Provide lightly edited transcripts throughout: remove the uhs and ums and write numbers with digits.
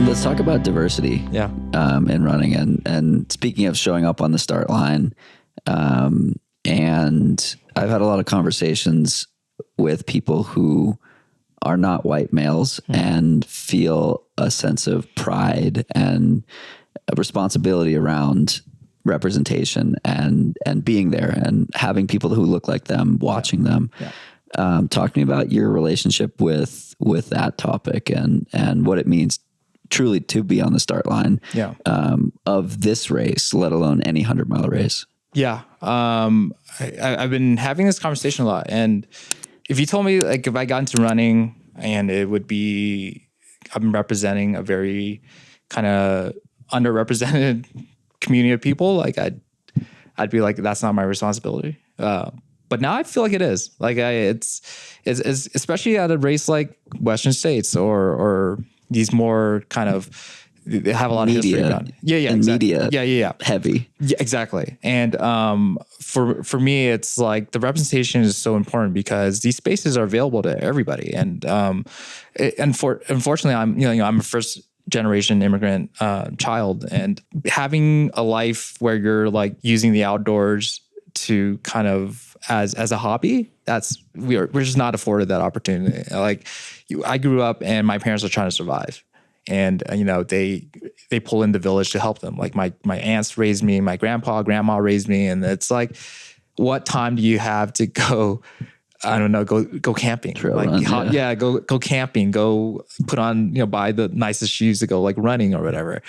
Let's talk about diversity. Yeah. In running, and speaking of showing up on the start line, and I've had a lot of conversations with people who are not white males and feel a sense of pride and a responsibility around representation and being there and having people who look like them watching them. Talk to me about your relationship with that topic and what it means truly to be on the start line of this race, let alone any 100-mile race. Yeah. I've been having this conversation a lot. And if you told me, like, if I got into running and it would be, I'm representing a very kind of underrepresented community of people, like I'd be like, that's not my responsibility. But now I feel like it is. Like it's especially at a race like Western States or these more kind of, they have a lot of history around it. Yeah, and exactly. media Yeah. heavy. Yeah, exactly. And for me, it's like the representation is so important because these spaces are available to everybody. And unfortunately, I'm a first generation immigrant child, and having a life where you're like using the outdoors to kind of as a hobby, we're just not afforded that opportunity. Like I grew up and my parents are trying to survive. And, they pull in the village to help them. Like my aunts raised me, my grandma raised me. And it's like, what time do you have to go, I don't know, go camping? Trail like, run, go camping, go put on, buy the nicest shoes to go like running or whatever.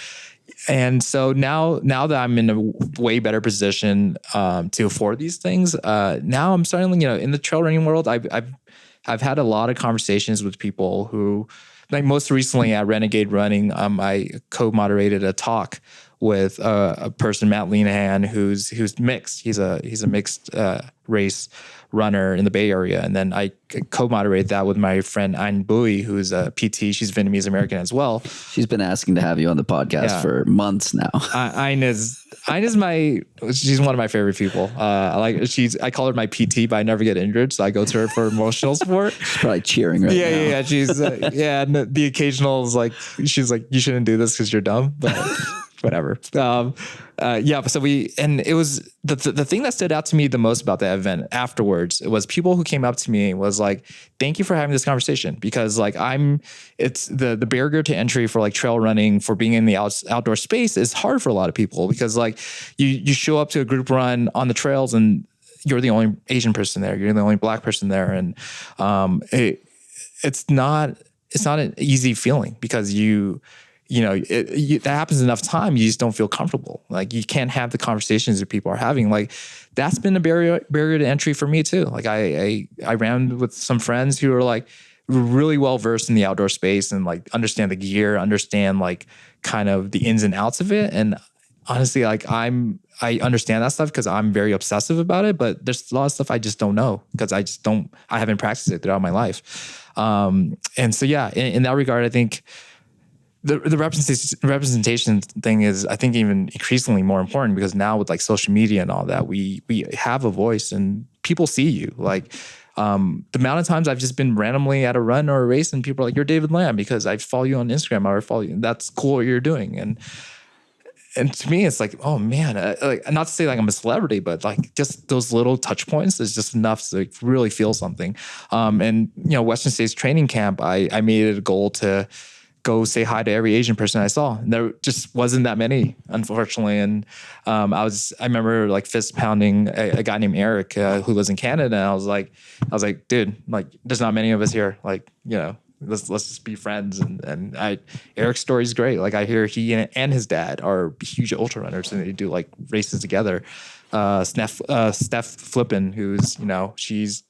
And so now that I'm in a way better position to afford these things, now I'm starting, in the trail running world, I've had a lot of conversations with people who, like most recently at Renegade Running, I co-moderated a talk with a person, Matt Lenahan, who's mixed. He's a mixed race runner in the Bay Area, and then I co-moderated that with my friend Ayn Bui, who's a PT. She's Vietnamese American as well. She's been asking to have you on the podcast for months now. Ayn is she's one of my favorite people. I call her my PT, but I never get injured, so I go to her for emotional support. She's probably cheering right now. Yeah. She's and the occasional is like, she's like, you shouldn't do this because you're dumb, but whatever. So it was the thing that stood out to me the most about that event afterwards. It was people who came up to me and was like, thank you for having this conversation, because like it's the barrier to entry for like trail running, for being in the outdoor space is hard for a lot of people, because like you show up to a group run on the trails and you're the only Asian person there. You're the only Black person there. And it's not an easy feeling, because that happens enough time, you just don't feel comfortable. Like you can't have the conversations that people are having. Like that's been a barrier to entry for me too. Like I ran with some friends who are like really well versed in the outdoor space and like understand the gear, understand like kind of the ins and outs of it. And honestly, like I understand that stuff because I'm very obsessive about it, but there's a lot of stuff I just don't know because I haven't practiced it throughout my life. And so, yeah, in that regard, I think the representation thing is, I think, even increasingly more important, because now with like social media and all that, we have a voice and people see you. Like the amount of times I've just been randomly at a run or a race and people are like, you're David Lam because I follow you on Instagram, or I follow you. That's cool what you're doing. And to me, it's like, oh man, like, not to say like I'm a celebrity, but like just those little touch points is just enough to like really feel something. And Western States training camp, I made it a goal to go say hi to every Asian person I saw. And there just wasn't that many, unfortunately. And I remember like fist pounding a guy named Eric who lives in Canada. And I was like, dude, like there's not many of us here. Like, let's just be friends. And Eric's story is great. Like I hear he and his dad are huge ultra runners and they do like races together. Steph Flippin, who's, she's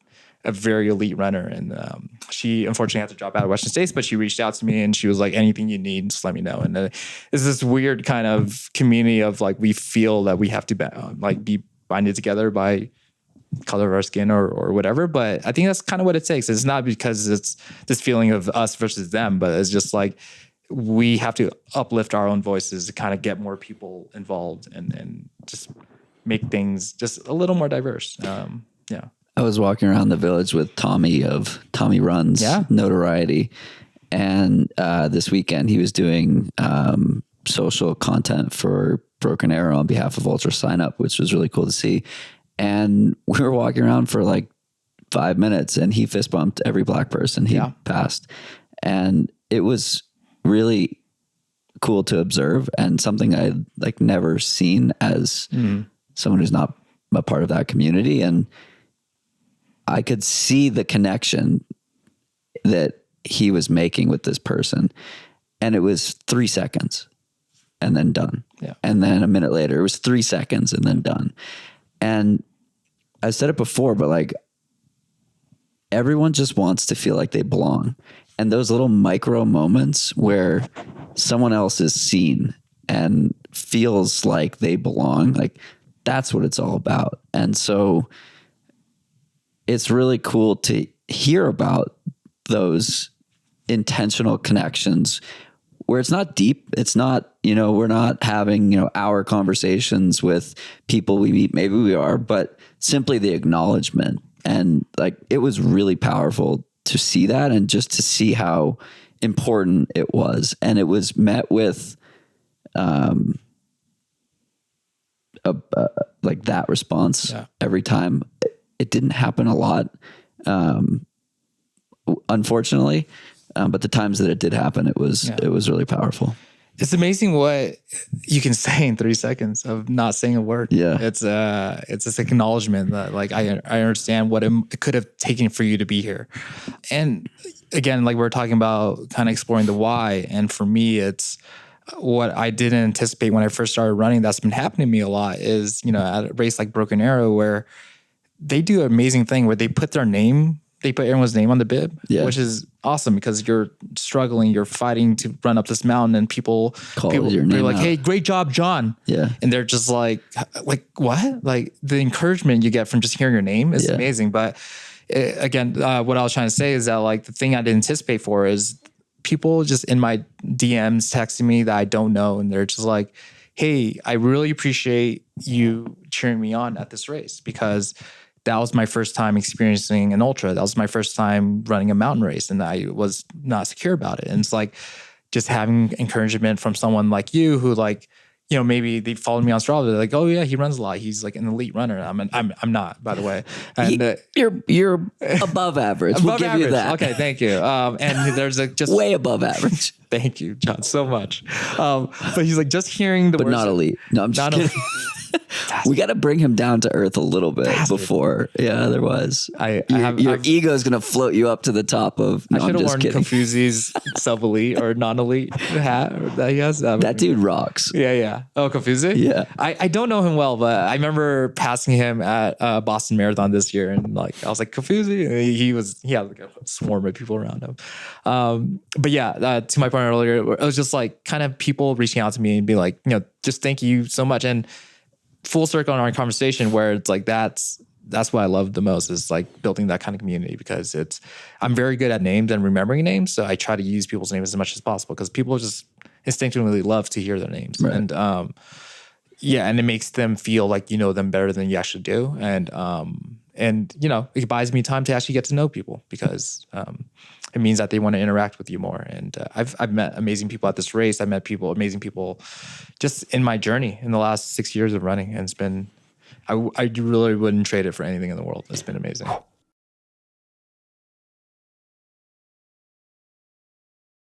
a very elite runner. And she unfortunately had to drop out of Western States, but she reached out to me and she was like, anything you need, just let me know. And it's this weird kind of community of like, we feel that we have to be binded together by color of our skin or whatever. But I think that's kind of what it takes. It's not because it's this feeling of us versus them, but it's just like, we have to uplift our own voices to kind of get more people involved and just make things just a little more diverse. Yeah. I was walking around the village with Tommy of Tommy Runs Notoriety. And this weekend he was doing social content for Broken Arrow on behalf of Ultra Sign Up, which was really cool to see. And we were walking around for like 5 minutes and he fist bumped every Black person he passed. And it was really cool to observe and something I like never seen as someone who's not a part of that community. And I could see the connection that he was making with this person. And it was 3 seconds and then done. Yeah. And then a minute later, it was 3 seconds and then done. And I said it before, but like everyone just wants to feel like they belong. And those little micro moments where someone else is seen and feels like they belong, like that's what it's all about. And so it's really cool to hear about those intentional connections where it's not deep. It's not, we're not having, hour conversations with people we meet. Maybe we are, but simply the acknowledgement. And like, it was really powerful to see that and just to see how important it was. And it was met with, like that response every time. It didn't happen a lot, unfortunately. But the times that it did happen, it was really powerful. It's amazing what you can say in 3 seconds of not saying a word. Yeah. It's this acknowledgement that like, I understand what it could have taken for you to be here. And again, like we're talking about kind of exploring the why. And for me, it's what I didn't anticipate when I first started running. That's been happening to me a lot is, at a race like Broken Arrow, where they do an amazing thing where they put everyone's name on the bib, which is awesome because you're struggling, you're fighting to run up this mountain and people your name they're like, out. "Hey, great job, Jon." Yeah. And they're just like what? Like the encouragement you get from just hearing your name is amazing. But again, what I was trying to say is that like the thing I didn't anticipate for is people just in my DMs texting me that I don't know. And they're just like, "Hey, I really appreciate you cheering me on at this race because that was my first time experiencing an ultra. That was my first time running a mountain race and I was not secure about it." And it's like just having encouragement from someone like you who like, maybe they followed me on Strava. They're like, "Oh yeah, he runs a lot. He's like an elite runner." I'm not, by the way. And you're above average. We'll give you that. Okay, thank you. And there's just way above average. Thank you, Jon, so much. But he's like just hearing the but words. Not elite. No, I'm just kidding. We got to bring him down to earth a little bit before. Yeah, there was. Your ego is going to float you up to the top of. No, I should have worn kidding. Confuzi's sub-elite or non-elite hat that he has. That dude rocks. Yeah. Oh, Confuzi? Yeah. I don't know him well, but I remember passing him at Boston Marathon this year, and like I was like, Confuzi? And he had like a swarm of people around him. But yeah, to my point earlier, it was just like kind of people reaching out to me and be like, just thank you so much. And full circle on our conversation where it's like, that's what I love the most is like building that kind of community because I'm very good at names and remembering names. So I try to use people's names as much as possible because people just instinctively love to hear their names. Right. And, and it makes them feel like you know them better than you actually do. And it buys me time to actually get to know people because, it means that they want to interact with you more. And I've met amazing people at this race. I've met amazing people just in my journey in the last 6 years of running. And it's been, I really wouldn't trade it for anything in the world. It's been amazing.